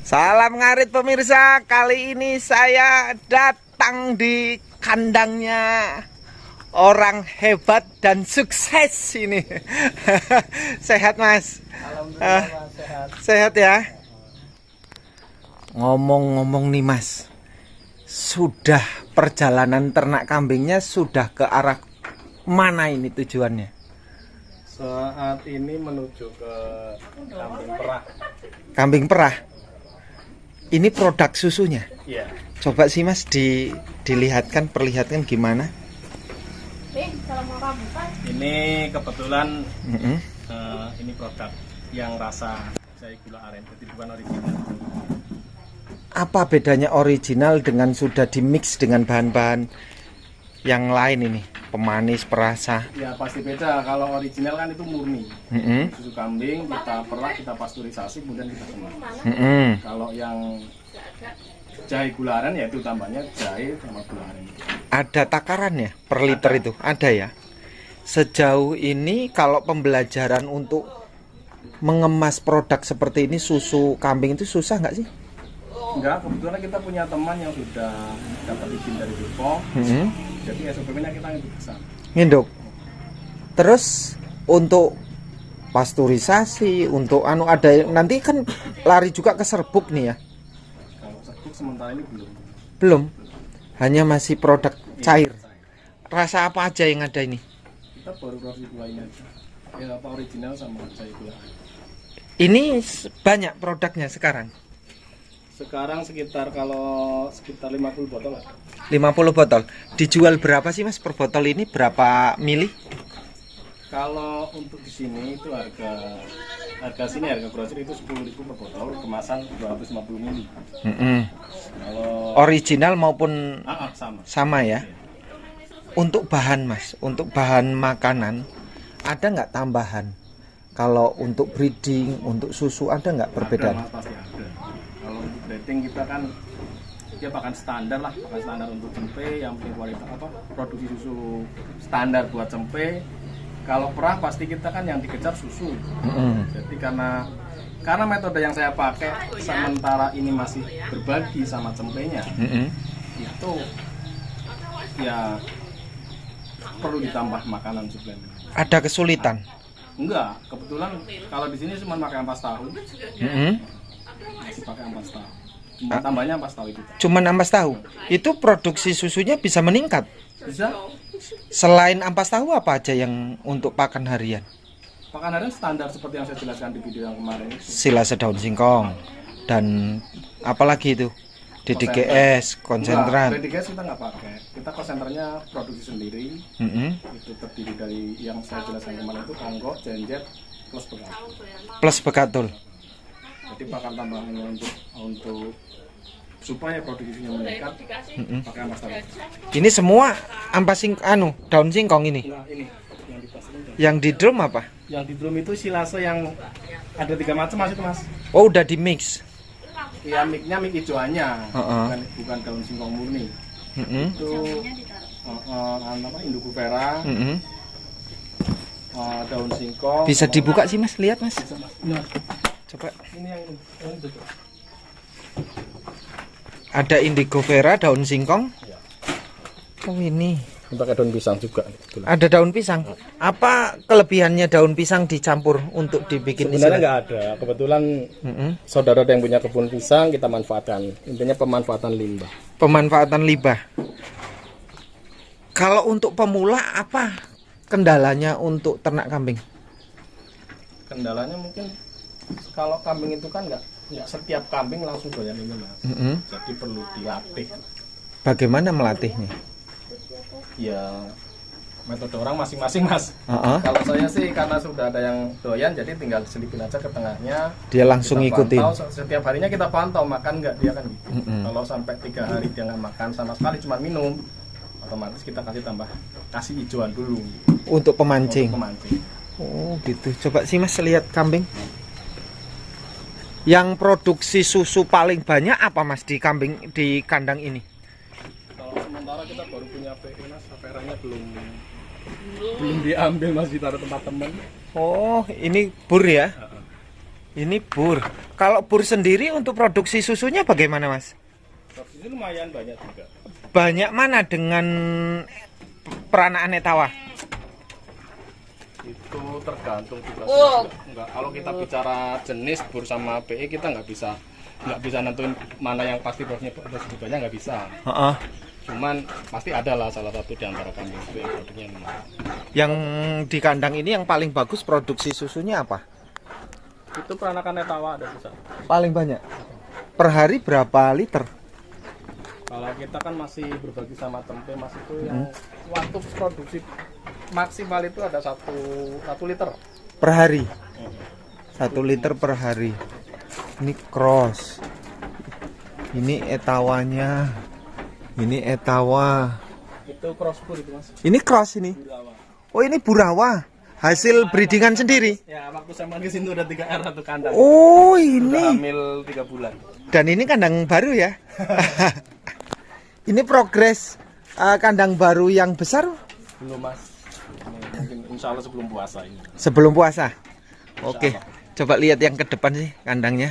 Salam ngarit pemirsa, kali ini saya datang di kandangnya orang hebat dan sukses ini. Sehat mas? Alhamdulillah mas, sehat. Sehat ya? Ngomong-ngomong nih mas, sudah perjalanan ternak kambingnya sudah ke arah mana ini tujuannya? Saat ini menuju ke Kambing Perah. Kambing perah. Ini produk susunya. Iya. Coba sih mas perlihatkan gimana? Ini kebetulan Mm-mm. ini produk yang rasa jahe gula aren, jadi bukan original. Apa bedanya original dengan sudah dimix dengan bahan-bahan yang lain ini? Pemanis, perasa. Ya pasti beda. Kalau original kan itu murni. Mm-mm. Susu kambing kita perah, kita pasteurisasi, kemudian kita kemas. Mm-mm. Kalau yang jahe gula aren ya itu tambahnya jahe sama gula aren. Ada takarannya per liter itu? Ada ya? Sejauh ini kalau pembelajaran untuk mengemas produk seperti ini susu kambing itu susah nggak sih? Enggak, kebetulan kita punya teman yang sudah dapat izin dari BPOM. Mm-hmm. Jadi SOP-nya kita nginduk besar. Nginduk. Terus untuk pasteurisasi, untuk ada nanti kan lari juga ke serbuk nih ya? Kalau serbuk sementara ini belum. Belum. Hanya masih produk cair. Iya, Rasa apa aja yang ada ini? kita baru produksi dua ini aja. Ya apa original sama jahe gula aren. Ini banyak produknya sekarang. Sekarang sekitar 50 botol lah. 50 botol. Dijual berapa sih mas per botol ini? Berapa mili? Kalau untuk di sini itu harga sini harga grosir itu 10.000 per botol, kemasan 250 ml. Kalau Original maupun sama. sama ya. Untuk bahan mas, untuk bahan makanan ada nggak tambahan? Kalau untuk breeding, untuk susu ada nggak perbedaan? Ada, Mas, pasti ada. Kalau untuk breeding kita kan dia pakan standar lah, pakan standar untuk cempe yang penting kualitas produksi susu standar buat cempe. Kalau perah pasti kita kan yang dikejar susu. Jadi karena metode yang saya pakai sementara ini masih berbagi sama cempenya, itu ya perlu ditambah makanan suplemen. Ada kesulitan? Enggak, kebetulan kalau di sini cuma pakai ampas tahu. Masih pakai ampas tahu. Tambahnya ampas tahu itu. Cuma ampas tahu. Itu produksi susunya bisa meningkat. Bisa. Selain ampas tahu apa aja yang untuk pakan harian? Pakan harian standar seperti yang saya jelaskan di video yang kemarin. Silase daun singkong dan apalagi itu? DDGS, konsentrat. DDGS kita nggak pakai. Kita konsentranya produksi sendiri. Itu terdiri dari yang saya jelaskan kemarin itu kongko, jenjet, plus bekatul. Plus bekatul. Jadi pakan tambahannya untuk supaya produksinya meningkat, pakai ampas tahu. Ini semua daun singkong ini. Nah ini yang di tas ini. Yang di drum apa? Yang di drum itu silase yang ada 3 macam mas itu mas. Oh udah di mix. Ya micnya mic hijauannya, bukan daun singkong murni. Itu Induku Vera, daun singkong. Bisa dibuka sih mas, lihat mas. Bisa, mas. Nah, coba. ini yang itu. Ada indigo vera, daun singkong. Ya. Oh ini. Ini pakai daun pisang juga. Ada daun pisang. Apa kelebihannya daun pisang dicampur untuk dibikin? Sebenarnya nggak ada. Kebetulan saudara ada yang punya kebun pisang, kita manfaatkan. Intinya pemanfaatan limbah. Pemanfaatan limbah. Kalau untuk pemula apa kendalanya untuk ternak kambing? Kendalanya mungkin kalau kambing itu kan nggak setiap kambing langsung doyan ini mas. Jadi perlu dilatih. Bagaimana melatihnya? Ya metode orang masing-masing mas. Kalau saya sih karena sudah ada yang doyan, jadi tinggal selipin aja ke tengahnya. Dia langsung ngikutin. Setiap harinya kita pantau makan nggak dia kan. Kalau sampai 3 hari dia nggak makan sama sekali, cuma minum, otomatis kita kasih hijauan dulu. Untuk pemancing. Untuk pemancing. Oh gitu. Coba sih mas lihat kambing. Yang produksi susu paling banyak apa mas di kandang ini? Sementara kita baru punya PE mas, aferanya belum diambil mas, ditaruh tempat teman. Oh ini bur ya? Ini bur. Kalau bur sendiri untuk produksi susunya bagaimana, Mas? Produksi lumayan banyak juga. Banyak mana dengan peranaan etawa? Itu tergantung juga. Enggak, kalau kita bicara jenis bur sama PE kita nggak bisa nentuin mana yang pasti produksi banyak, nggak bisa. Cuman pasti ada lah salah satu di antara kambing itu yang produknya lumayan. Yang di kandang ini yang paling bagus produksi susunya apa? Itu peranakan etawa ada bisa. Paling banyak. Per hari berapa liter? Kalau kita kan masih berbagi sama tempe, Mas, itu yang waktu produksi maksimal itu ada satu liter Per hari. 1 liter per hari. Ini cross. Ini etawanya. Ini etawa. itu cross bur itu, Mas. Ini cross ini. Burawa. Oh, ini burawa. Hasil breedingan sendiri. Ya, waktu saya main ke sini udah 3R satu kandang. Oh, Udah ini. hamil 3 bulan. Dan ini kandang baru ya. Ini progres kandang baru yang besar Belum, Mas. Mungkin insya Allah sebelum puasa ini. sebelum puasa. Oke, coba lihat yang ke depan sih kandangnya.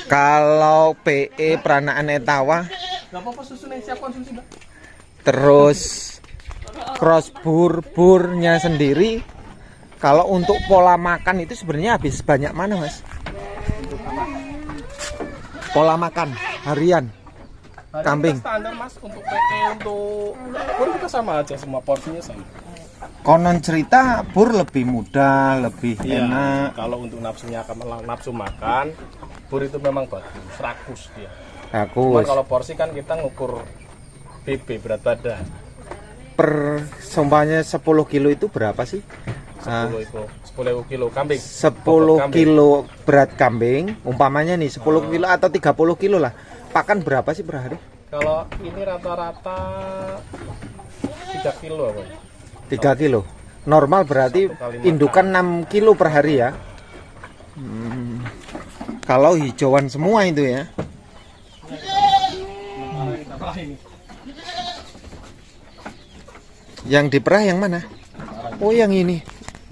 Kalau PE peranaan etawa, Gak apa-apa, susunya siap konsumsi, Mbak. terus cross burnya sendiri. Kalau untuk pola makan itu sebenarnya habis banyak mana, Mas? Pola makan harian Hari kambing. kita standar, Mas, untuk PE, untuk bur kita sama aja, semua porsinya sama. Konon cerita bur lebih mudah, lebih enak. Kalau untuk nafsu makan, bur itu memang bagus, rakus dia. Cuman Bagus. kalau porsi kan kita ngukur BB, berat badan. Per sumpahnya 10 kilo itu berapa sih? 10 kilo kambing. 10 kilo berat kambing, umpamanya nih 10 kilo atau 30 kilo lah. Pakan berapa sih per hari? Kalau ini rata-rata 3 kilo apa? 3 kilo. Normal berarti 1 kali indukan 6 kilo per hari ya. Kalau hijauan semua itu ya. Yang diperah yang mana? Oh, yang ini.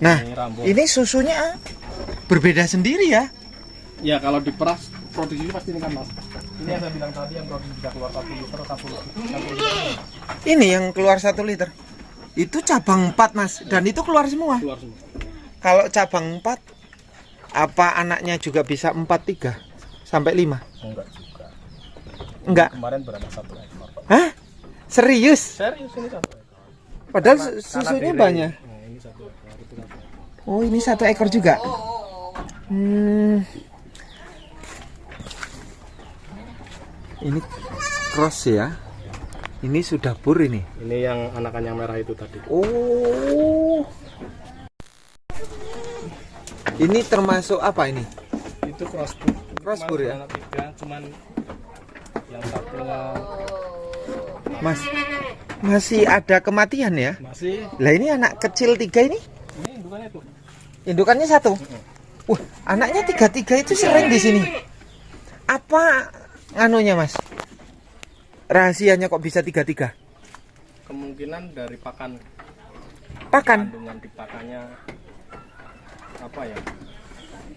Nah, Ini rambut. ini susunya berbeda sendiri ya. Ya kalau diperas produksi pasti ini kan, Mas. Ini yang saya bilang tadi yang produksi bisa keluar 1 liter, 1 liter. Ini yang keluar 1 liter. Itu cabang 4, Mas. Dan itu keluar semua. Keluar semua. Kalau cabang 4, apa anaknya juga bisa 4, 3 sampai 5? Enggak juga. Enggak. Kemarin berapa 1 ekor? Hah? Serius? Serius ini 1 ekor. Padahal Karena susunya diri. banyak. Nah, ini 1 ekor, itu 1 ekor. Oh, ini 1 ekor juga. Ini cross ya. Ini sudah bur ini. Ini yang anakan yang merah itu tadi. Oh. Ini termasuk apa ini? Itu cross bur. Cross bur ya? Anak 3, cuman yang satunya Mas, masih ada kematian ya? masih. Lah ini anak kecil 3 ini? Ini indukannya tuh. Indukannya 1. Anaknya 3 itu sering di sini. Apa nganunya, Mas? Rahasianya kok bisa 3? Kemungkinan dari pakan. Pakan. Kandungan di pakannya apa ya?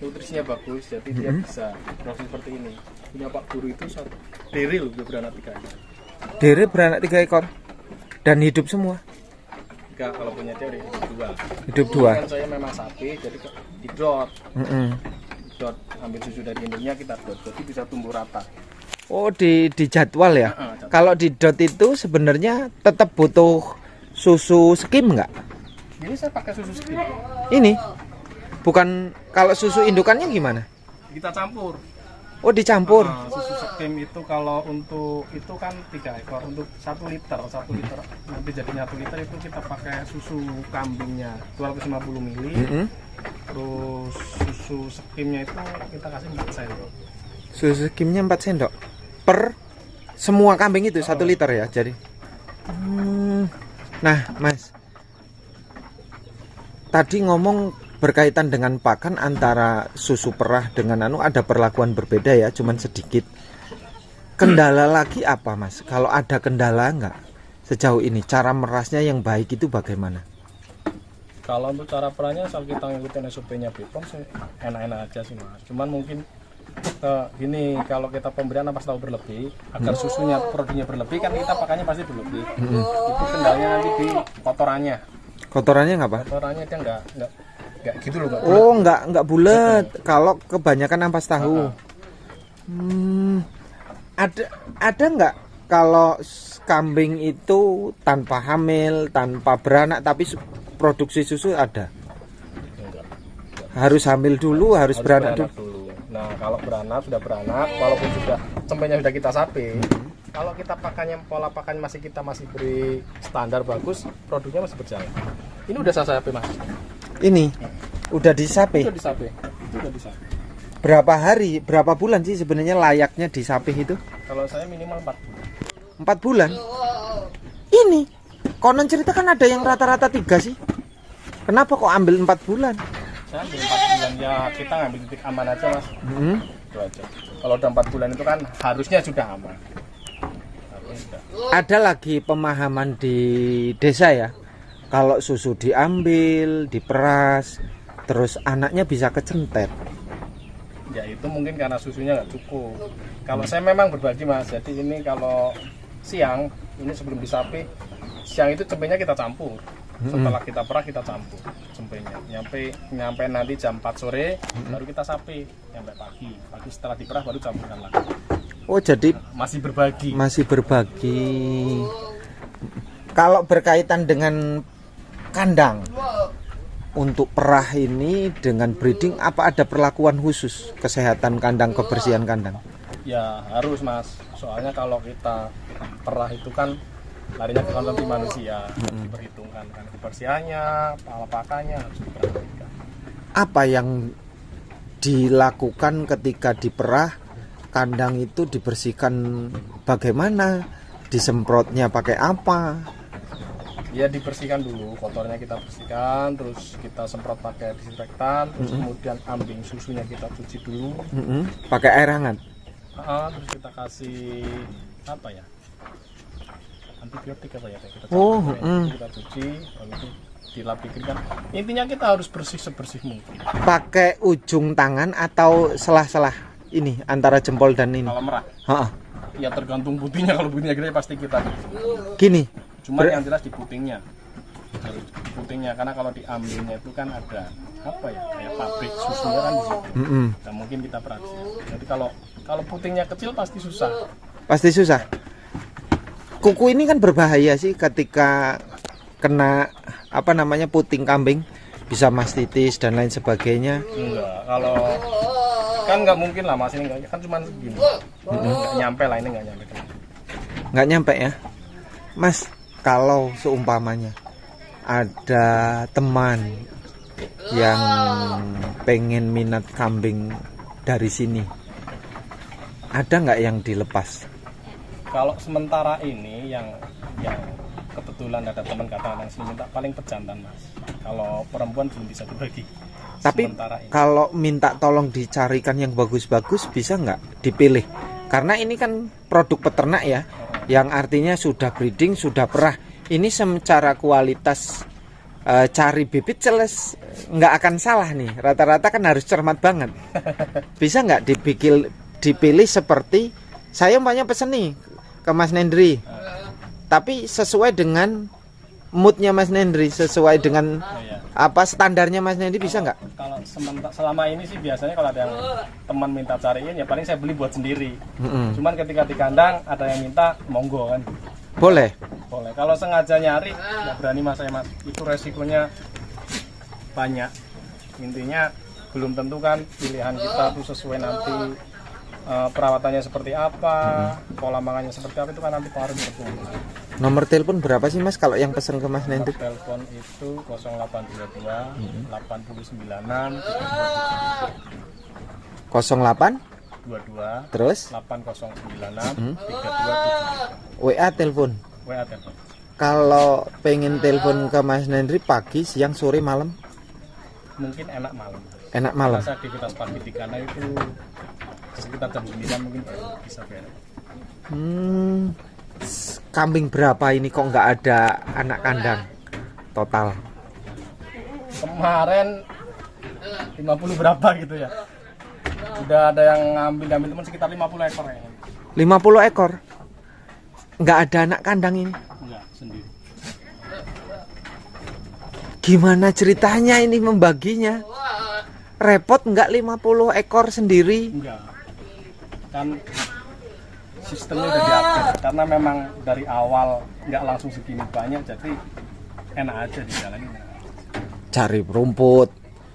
Nutrisinya bagus, jadi dia bisa proses seperti ini. Punya Pak Guru itu diri loh, dia beranak 3 ekor. Dere beranak 3 ekor. Dan hidup semua. Enggak, kalau punya dia udah hidup 2. Hidup Kan 2. saya memang sapi, jadi didot. Dot, ambil susu dari induknya kita dot, jadi bisa tumbuh rata. Oh, di jadwal ya. Jadwal. Kalau di dot itu sebenarnya tetap butuh susu skim nggak? Ini saya pakai susu skim. Ini bukan, kalau susu indukannya gimana? Kita campur. Oh, dicampur. Susu skim itu kalau untuk itu kan 3 ekor, untuk 1 liter nanti jadinya 1 liter itu kita pakai susu kambingnya 250 ml. Terus susu skimnya itu kita kasih 4 sendok. Susu skimnya 4 sendok per semua kambing itu 1 liter ya. Jadi nah, Mas, tadi ngomong berkaitan dengan pakan antara susu perah dengan ada perlakuan berbeda ya, cuman sedikit. Kendala lagi apa, Mas? Kalau ada kendala nggak sejauh ini, cara merasnya yang baik itu bagaimana? Kalau untuk cara perahnya asal kita ngikutin SOP-nya BPOM sih enak-enak aja sih mas. Cuman mungkin gini, kalau kita pemberian ampas tahu berlebih agar susunya produknya berlebih kan kita pakainya pasti berlebih. Itu kendalanya nanti di kotorannya. Kotorannya nggak apa? Kotorannya dia nggak gitu loh, Oh, nggak bulat. Kalau kebanyakan ampas tahu. Ada nggak kalau kambing itu tanpa hamil, tanpa beranak tapi produksi susu ada? Enggak. Harus hamil dulu, harus beranak dulu. Nah, kalau sudah beranak, walaupun sudah cempenya sudah kita sapi, kalau kita pakannya pola pakan masih beri standar bagus, produknya masih berjalan. Ini udah saya sapi mas. Ini udah disapi. Itu udah disapi. Berapa hari, berapa bulan sih sebenarnya layaknya disapih itu? Kalau saya minimal 4 bulan. 4 bulan? Ini konon cerita kan ada yang rata-rata 3 sih. Kenapa kok ambil 4 bulan? Saya ambil 4 bulan ya, kita ngambil titik aman aja mas. Itu aja. Kalau udah 4 bulan itu kan harusnya sudah aman. Ada lagi pemahaman di desa ya, kalau susu diambil, diperas, terus anaknya bisa kecentet. Ya itu mungkin karena susunya nggak cukup. Kalau saya memang berbagi mas, jadi ini kalau siang, ini sebelum disapi, siang itu cempenya kita campur. Setelah kita perah kita campur cempenya. Nyampe nanti jam 4 sore baru kita sapi. Nyampe pagi setelah diperah baru campurkan lagi. Oh jadi masih berbagi. Kalau berkaitan dengan kandang, untuk perah ini dengan breeding apa ada perlakuan khusus kesehatan kandang, kebersihan kandang? Ya harus mas, soalnya kalau kita perah itu kan larinya ke konsumsi manusia, diperhitungkan kan kebersihannya, pola pakannya harus diperhatikan. Apa yang dilakukan ketika diperah kandang itu dibersihkan bagaimana? Disemprotnya pakai apa? Ya dibersihkan dulu, kotornya kita bersihkan, terus kita semprot pakai disinfektan, terus kemudian ambing susunya kita cuci dulu. Pakai air hangat. Terus kita kasih apa ya? Antibiotik apa ya? Kita kita cuci, lalu itu dilap dikirikan. Intinya kita harus bersih sebersih mungkin. Pakai ujung tangan atau selah-selah ini antara jempol dan ini? Kalau merah. Ya tergantung putihnya, kalau putihnya gede pasti kita gini. Cuma yang jelas di putingnya, karena kalau diambilnya itu kan ada apa ya, kayak pabrik susunya kan di situ. Dan mungkin kita perhatiin. Jadi kalau putingnya kecil pasti susah. Kuku ini kan berbahaya sih ketika kena puting kambing, bisa mastitis dan lain sebagainya. Enggak, kalau kan nggak mungkin lah mas, ini kan cuma segini, nggak nyampe lah, ini nggak nyampe ya, mas. Kalau seumpamanya ada teman yang pengen minat kambing dari sini, ada nggak yang dilepas? Kalau sementara ini yang kebetulan ada teman kata yang sini minta paling pejantan mas. Kalau perempuan belum bisa berbagi. Tapi kalau minta tolong dicarikan yang bagus-bagus bisa nggak dipilih? Karena ini kan produk peternak ya. Yang artinya sudah breeding, sudah perah. Ini secara kualitas cari bibit jelas nggak akan salah nih. Rata-rata kan harus cermat banget. Bisa nggak dipilih seperti saya umpamanya pesen nih ke Mas Nendri, tapi sesuai dengan moodnya Mas Nendri, sesuai dengan standarnya Mas Nendri, bisa nggak? Kalau selama ini sih biasanya kalau ada yang teman minta cariin ya paling saya beli buat sendiri. Cuman ketika di kandang ada yang minta, monggo kan. Boleh. Kalau sengaja nyari nggak berani mas saya mas. Itu resikonya banyak. Intinya belum tentu kan pilihan kita tuh sesuai nanti perawatannya seperti apa, pola makannya seperti apa, itu kan nanti harus bertumbuh. Nomor telepon berapa sih mas kalau yang pesan ke Mas Nendri? Telepon itu 0822 899 08 22 terus 8096 327. WA telepon. Kalau pengen telepon ke Mas Nendri pagi, siang, sore, malam? Mungkin enak malam. Masa aktivitas pagi di kandang itu sekitar jam 9 mungkin bisa beres. Kambing berapa ini kok nggak ada anak kandang total? kemarin 50 berapa gitu ya. Udah ada yang ngambil teman sekitar 50 ekor ya. 50 ekor. Nggak ada anak kandang ini. Enggak, sendiri. Gimana ceritanya ini membaginya? Repot nggak 50 ekor sendiri? Enggak. Kan sistemnya udah diatur karena memang dari awal nggak langsung segini banyak, jadi enak aja dijalanin. Cari rumput,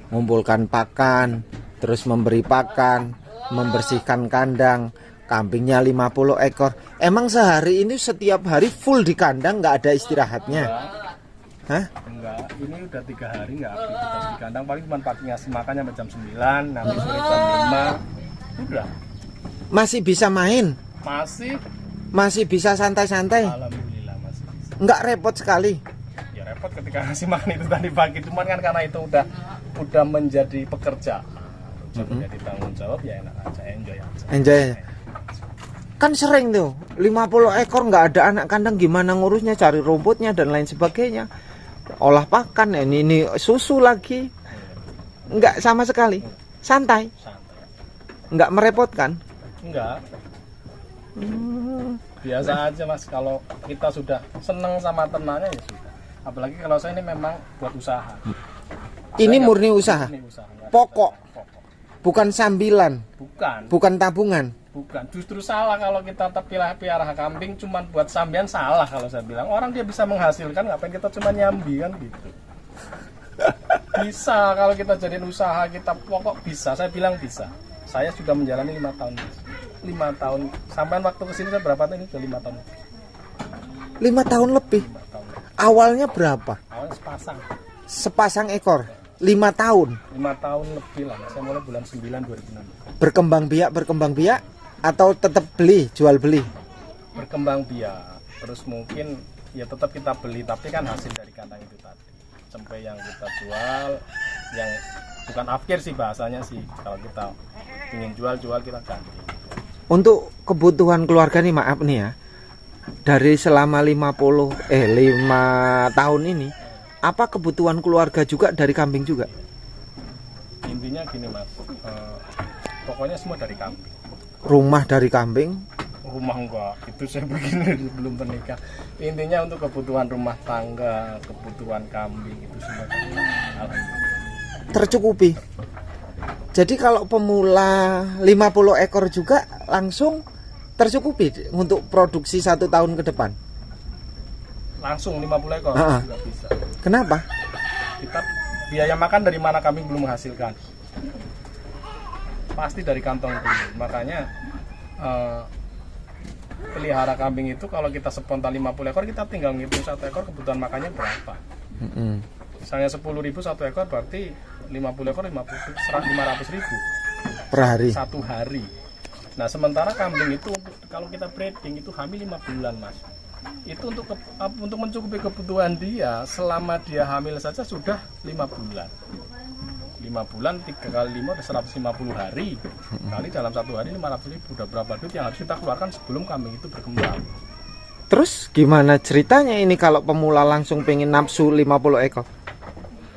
ngumpulkan pakan, terus memberi pakan, membersihkan kandang. Kambingnya 50 ekor. Emang sehari ini setiap hari full di kandang, nggak ada istirahatnya? Hah? Enggak, ini udah 3 hari nggak aktivitas di kandang, paling cuma pagi ngasih makannya jam 9, nanti sore jam 5. Udah. Masih bisa main? Masih bisa santai-santai? Alhamdulillah masih bisa. Nggak repot sekali? Ya repot ketika ngasih makan itu tadi pagi, cuman kan karena itu udah menjadi pekerjaan, menjadi tanggung jawab, ya enak aja, enjoy aja. Enjoy. Kan sering tuh 50 ekor nggak ada anak kandang, gimana ngurusnya, cari rumputnya dan lain sebagainya, olah pakan, ini susu lagi, nggak sama sekali, santai, nggak merepotkan. Enggak, biasa aja mas. Kalau kita sudah seneng sama ternaknya ya sudah. Apalagi kalau saya ini memang buat usaha. Ini Saya murni usaha, pokok, bukan sambilan, bukan tabungan. Bukan, justru salah kalau kita piara kambing cuman buat sambian, salah kalau saya bilang. Orang dia bisa menghasilkan, ngapain kita cuma nyambi kan gitu. Bisa kalau kita jadiin usaha, kita pokok bisa, saya bilang bisa. Saya sudah menjalani 5 tahun. 5 tahun, sampai waktu kesini saya berapa tahun ini? Sudah 5 tahun. 5 tahun lebih. 5 tahun. Awalnya berapa? Awalnya sepasang. Sepasang ekor. 5 tahun. 5 tahun lebih lah. Saya mulai bulan 9 2006. Berkembang biak atau tetap jual beli? Berkembang biak. Terus mungkin ya tetap kita beli, tapi kan hasil dari kandang itu tadi. Sampai yang kita jual, yang bukan afkir sih bahasanya sih. Kalau kita ingin jual kita ganti. Untuk kebutuhan keluarga nih, maaf nih ya, dari selama 5 tahun ini, apa kebutuhan keluarga juga dari kambing juga? Intinya gini mas, pokoknya semua dari kambing. Rumah dari kambing? Rumah enggak, itu saya begini belum menikah. Intinya untuk kebutuhan rumah tangga, kebutuhan kambing itu semua dari kambing. Alhamdulillah. Tercukupi. Jadi kalau pemula 50 ekor juga langsung tercukupi untuk produksi 1 tahun ke depan? Langsung 50 ekor? Nggak bisa. Kenapa? Kita biaya makan dari mana kambing belum menghasilkan? Pasti dari kantong dulu. Makanya pelihara kambing itu kalau kita spontan 50 ekor, kita tinggal ngitung 1 ekor kebutuhan makannya berapa. Misalnya 10.000 1 ekor, berarti 50 ekor 500.000 per hari. 1 hari. Nah sementara kambing itu kalau kita breeding itu hamil 5 bulan mas. Itu untuk mencukupi kebutuhan dia selama dia hamil saja sudah 5 bulan. 5 bulan 3 kali 5 udah 150 hari. Kali dalam 1 hari 500.000, udah berapa duit yang harus kita keluarkan sebelum kambing itu berkembang. Terus gimana ceritanya ini kalau pemula langsung pengen nafsu 50 ekor?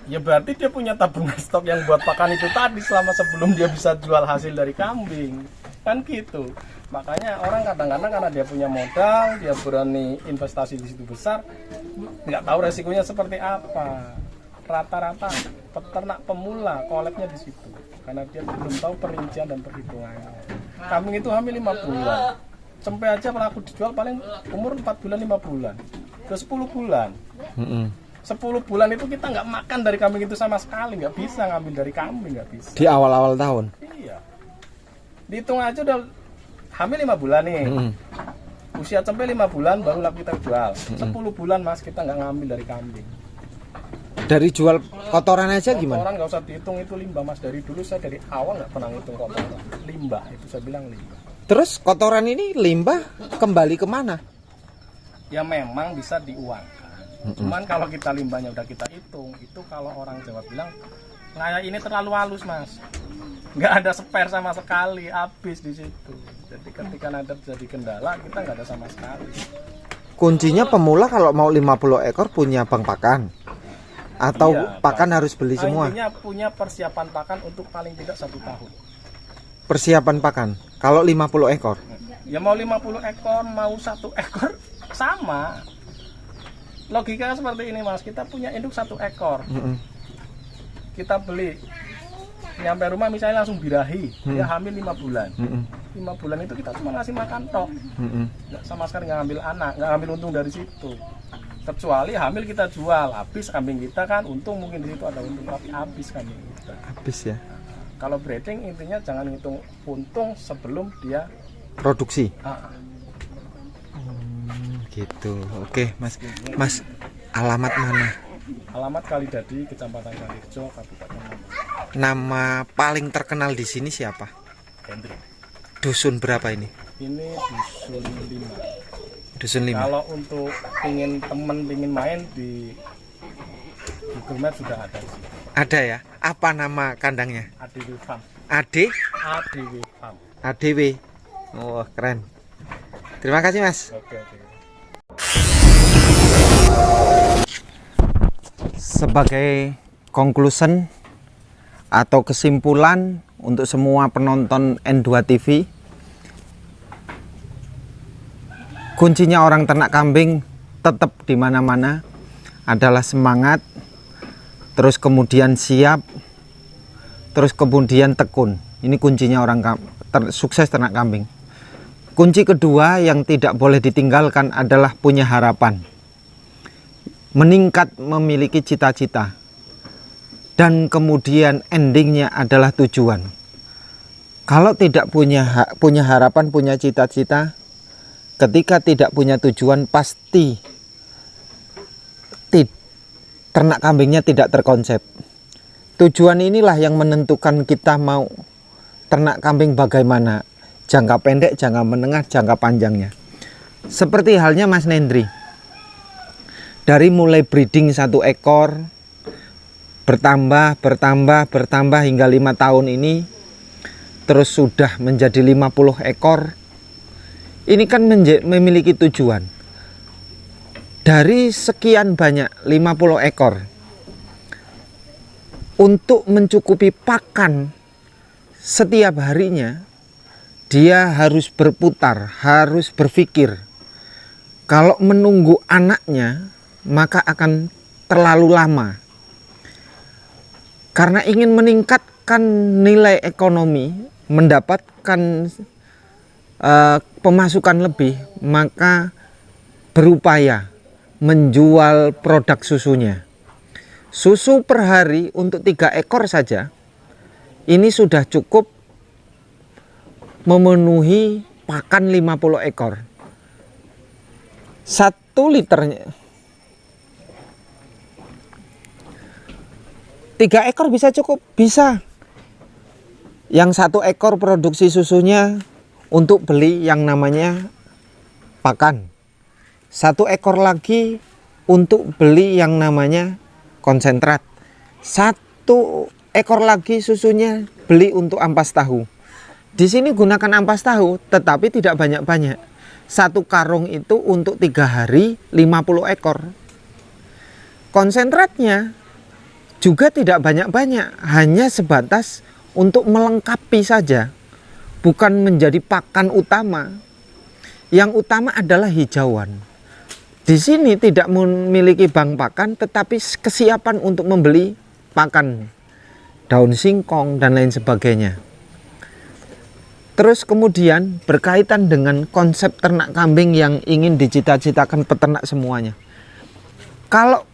Ya berarti dia punya tabungan stok yang buat pakan itu tadi selama sebelum dia bisa jual hasil dari kambing. Kan gitu. Makanya orang kadang-kadang karena dia punya modal, dia berani investasi di situ besar, nggak tahu resikonya seperti apa. Rata-rata peternak pemula kolabnya di situ karena dia belum tahu perincian dan perhitungannya. Kambing itu hamil 5 bulan. Sampai aja pernah aku dijual paling umur 4 bulan 5 bulan. Ke 10 bulan. 10 bulan itu kita nggak makan dari kambing itu sama sekali, nggak bisa ngambil dari kambing, nggak bisa. Di awal-awal tahun? Iya. Dihitung aja udah hamil 5 bulan nih. Usia sampai 5 bulan barulah kita jual. 10 bulan mas kita nggak ngambil dari kambing. Dari jual kotoran aja gimana? Kotoran nggak usah dihitung, itu limbah mas. Dari dulu saya dari awal nggak pernah ngitung kotoran. Limbah, itu saya bilang limbah. Terus kotoran ini limbah kembali kemana? Ya memang bisa diuangkan. Cuman kalau kita limbahnya udah kita hitung, itu kalau orang Jawa bilang ngayak ini terlalu halus mas, nggak ada spare sama sekali, habis di situ. Jadi ketika ada terjadi kendala kita nggak ada sama sekali. Kuncinya pemula kalau mau 50 ekor punya bank pakan. atau Iya, pakan harus beli semua? Intinya punya persiapan pakan untuk paling tidak 1 tahun. Persiapan pakan kalau 50 ekor. Ya mau 50 ekor, mau 1 ekor sama. Logika seperti ini Mas, kita punya induk 1 ekor. Kita beli, nyampe rumah misalnya langsung birahi, dia hamil 5 bulan. 5 bulan itu kita cuma ngasih makan tok. Nggak sama sekali nggak ngambil anak, nggak ngambil untung dari situ. Kecuali hamil kita jual, habis kambing kita kan untung, mungkin di situ ada untung, tapi habis kambing kita. Habis ya. Kalau breeding intinya jangan hitung untung sebelum dia Produksi. ah, Gitu. Oke, Mas. Mas, alamat mana? alamat Kalidadi, Kecamatan Kalirejo, Kabupaten Malang. Nama paling terkenal di sini siapa? Hendrik. Dusun berapa ini? Ini dusun 5. Dusun 5. Kalau untuk pingin temen pingin main di Google Maps sudah ada sih. Ada ya? Apa nama kandangnya? ADW Farm. ADW. ADW Farm. Oh, keren. Terima kasih, Mas. Oke. Sebagai conclusion atau kesimpulan untuk semua penonton N2 TV, kuncinya orang ternak kambing tetap di mana-mana adalah semangat, terus kemudian siap, terus kemudian tekun. Ini kuncinya orang sukses ternak kambing. Kunci kedua yang tidak boleh ditinggalkan adalah punya harapan, meningkat, memiliki cita-cita, dan kemudian endingnya adalah tujuan. Kalau tidak punya harapan, punya cita-cita, ketika tidak punya tujuan, pasti ternak kambingnya tidak terkonsep. Tujuan inilah yang menentukan kita mau ternak kambing bagaimana, jangka pendek, jangka menengah, jangka panjangnya. Seperti halnya Mas Nendri, dari mulai breeding 1 ekor bertambah hingga 5 tahun ini, terus sudah menjadi 50 ekor. Ini kan memiliki tujuan. Dari sekian banyak 50 ekor, untuk mencukupi pakan setiap harinya, dia harus berputar, harus berpikir. Kalau menunggu anaknya, maka akan terlalu lama. Karena ingin meningkatkan nilai ekonomi, mendapatkan pemasukan lebih, maka berupaya menjual produk susunya. Susu per hari untuk 3 ekor saja, ini sudah cukup memenuhi pakan 50 ekor. 1 liternya 3 ekor bisa cukup, bisa. Yang 1 ekor produksi susunya untuk beli yang namanya pakan. 1 ekor lagi untuk beli yang namanya konsentrat. 1 ekor lagi susunya beli untuk ampas tahu. Di sini gunakan ampas tahu, tetapi tidak banyak-banyak. 1 karung itu untuk 3 hari 50 ekor. Konsentratnya juga tidak banyak-banyak, hanya sebatas untuk melengkapi saja, bukan menjadi pakan utama. Yang utama adalah hijauan. Di sini tidak memiliki bank pakan, tetapi kesiapan untuk membeli pakan, daun singkong dan lain sebagainya. Terus kemudian berkaitan dengan konsep ternak kambing yang ingin dicita-citakan peternak semuanya. Kalau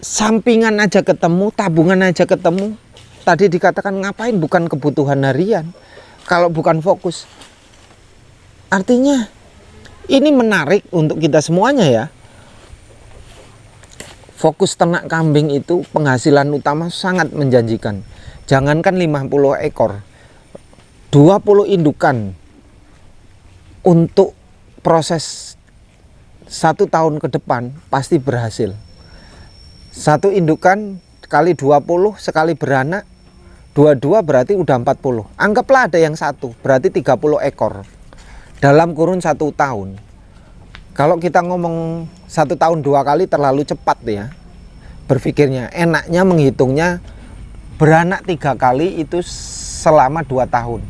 sampingan aja ketemu, tabungan aja ketemu, tadi dikatakan ngapain, bukan kebutuhan harian, kalau bukan fokus. Artinya ini menarik untuk kita semuanya ya. Fokus ternak kambing itu penghasilan utama sangat menjanjikan. Jangankan 50 ekor, 20 indukan untuk proses 1 tahun ke depan pasti berhasil. 1 indukan kali 20 sekali beranak, 22 berarti udah 40. Anggaplah ada yang 1, berarti 30 ekor dalam kurun 1 tahun. Kalau kita ngomong 1 tahun 2 kali terlalu cepat ya. berpikirnya. Enaknya menghitungnya beranak 3 kali itu selama 2 tahun.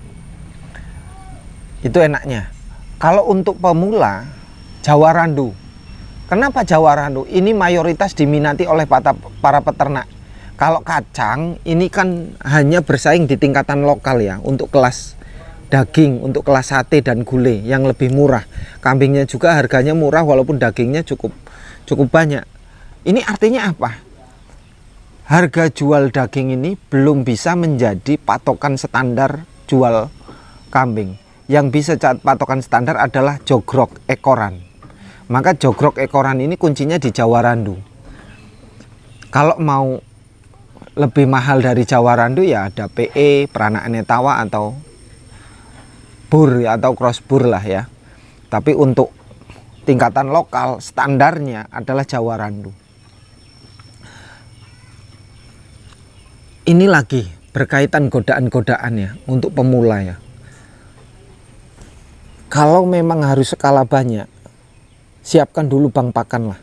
Itu enaknya. Kalau untuk pemula, Jawa Randu. Kenapa Jawa Randu? Ini mayoritas diminati oleh para peternak. Kalau kacang ini kan hanya bersaing di tingkatan lokal ya, untuk kelas daging, untuk kelas sate dan gulai yang lebih murah. Kambingnya juga harganya murah walaupun dagingnya cukup banyak. Ini artinya apa? Harga jual daging ini belum bisa menjadi patokan standar jual kambing. Yang bisa patokan standar adalah jogrok ekoran. Maka jogrok ekoran ini kuncinya di Jawa Randu. Kalau mau lebih mahal dari Jawa Randu ya ada PE, Peranakan Etawa atau bur atau cross bur lah ya. Tapi untuk tingkatan lokal standarnya adalah Jawa Randu. Ini lagi berkaitan godaan-godaan ya untuk pemula ya. Kalau memang harus skala banyak, siapkan dulu bang pakan lah.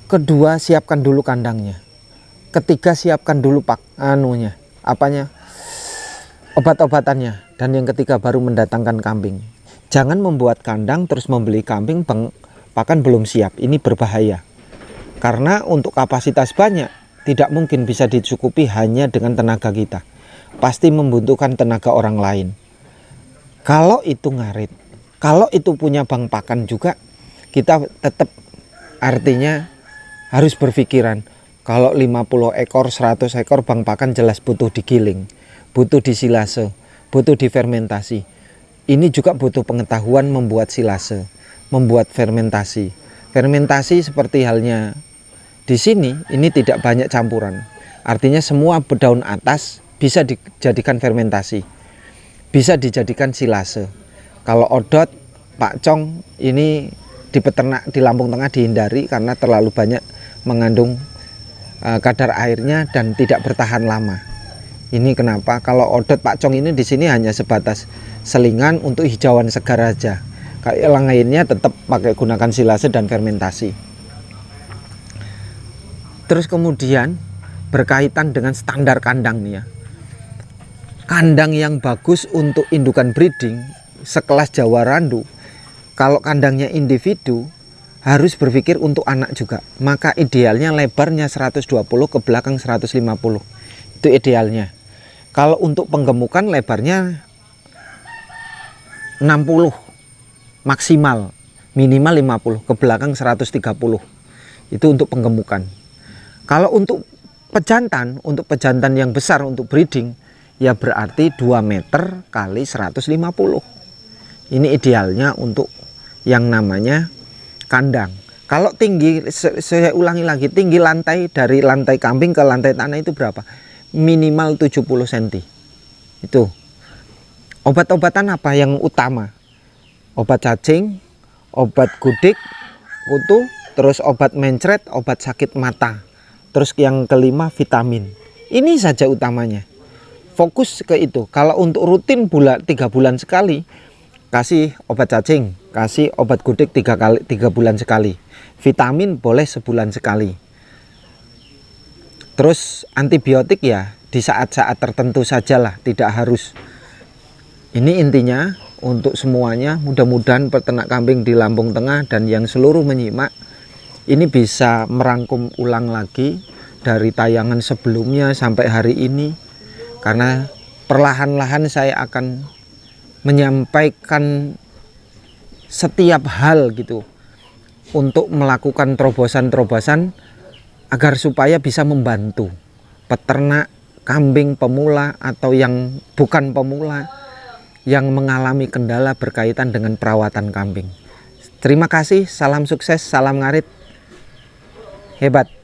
Kedua, siapkan dulu kandangnya. Ketiga, siapkan dulu obat-obatannya. Dan yang ketiga baru mendatangkan kambing. Jangan membuat kandang terus membeli kambing pakan belum siap. Ini berbahaya. Karena untuk kapasitas banyak tidak mungkin bisa dicukupi hanya dengan tenaga kita. Pasti membutuhkan tenaga orang lain. Kalau itu ngarit, kalau itu punya bang pakan juga, kita tetap artinya harus berpikiran. Kalau 50 ekor, 100 ekor bang pakan jelas butuh digiling, butuh disilase, butuh difermentasi. Ini juga butuh pengetahuan membuat silase, membuat fermentasi. Fermentasi seperti halnya di sini, ini tidak banyak campuran. Artinya semua daun atas bisa dijadikan fermentasi, bisa dijadikan silase. Kalau odot, pakcong ini di peternak di Lampung Tengah dihindari karena terlalu banyak mengandung kadar airnya dan tidak bertahan lama. Ini kenapa kalau odot pakcong ini di sini hanya sebatas selingan untuk hijauan segar aja. Kalau yang lainnya tetap pakai gunakan silase dan fermentasi. Terus kemudian berkaitan dengan standar kandang nih ya. Kandang yang bagus untuk indukan breeding sekelas Jawa Randu, kalau kandangnya individu harus berpikir untuk anak juga. Maka idealnya lebarnya 120 ke belakang 150. Itu idealnya. Kalau untuk penggemukan lebarnya 60 maksimal, minimal 50, ke belakang 130. Itu untuk penggemukan. Kalau untuk pejantan yang besar untuk breeding ya berarti 2 meter kali 150. Ini idealnya untuk yang namanya kandang. Kalau tinggi, saya ulangi lagi, tinggi lantai dari lantai kambing ke lantai tanah itu berapa? Minimal 70 cm. Itu. Obat-obatan apa yang utama? Obat cacing, obat gudik, kutu, terus obat mencret, obat sakit mata. Terus yang kelima vitamin. Ini saja utamanya. Fokus ke itu. Kalau untuk rutin 3 bulan sekali, kasih obat cacing, kasih obat gudik 3 bulan sekali. Vitamin boleh sebulan sekali. Terus antibiotik ya di saat-saat tertentu sajalah, tidak harus. Ini intinya untuk semuanya. Mudah-mudahan peternak kambing di Lampung Tengah dan yang seluruh menyimak ini bisa merangkum ulang lagi dari tayangan sebelumnya sampai hari ini. Karena perlahan-lahan saya akan menyampaikan setiap hal gitu untuk melakukan terobosan-terobosan agar supaya bisa membantu peternak kambing pemula atau yang bukan pemula yang mengalami kendala berkaitan dengan perawatan kambing. Terima kasih, salam sukses, salam ngarit, hebat.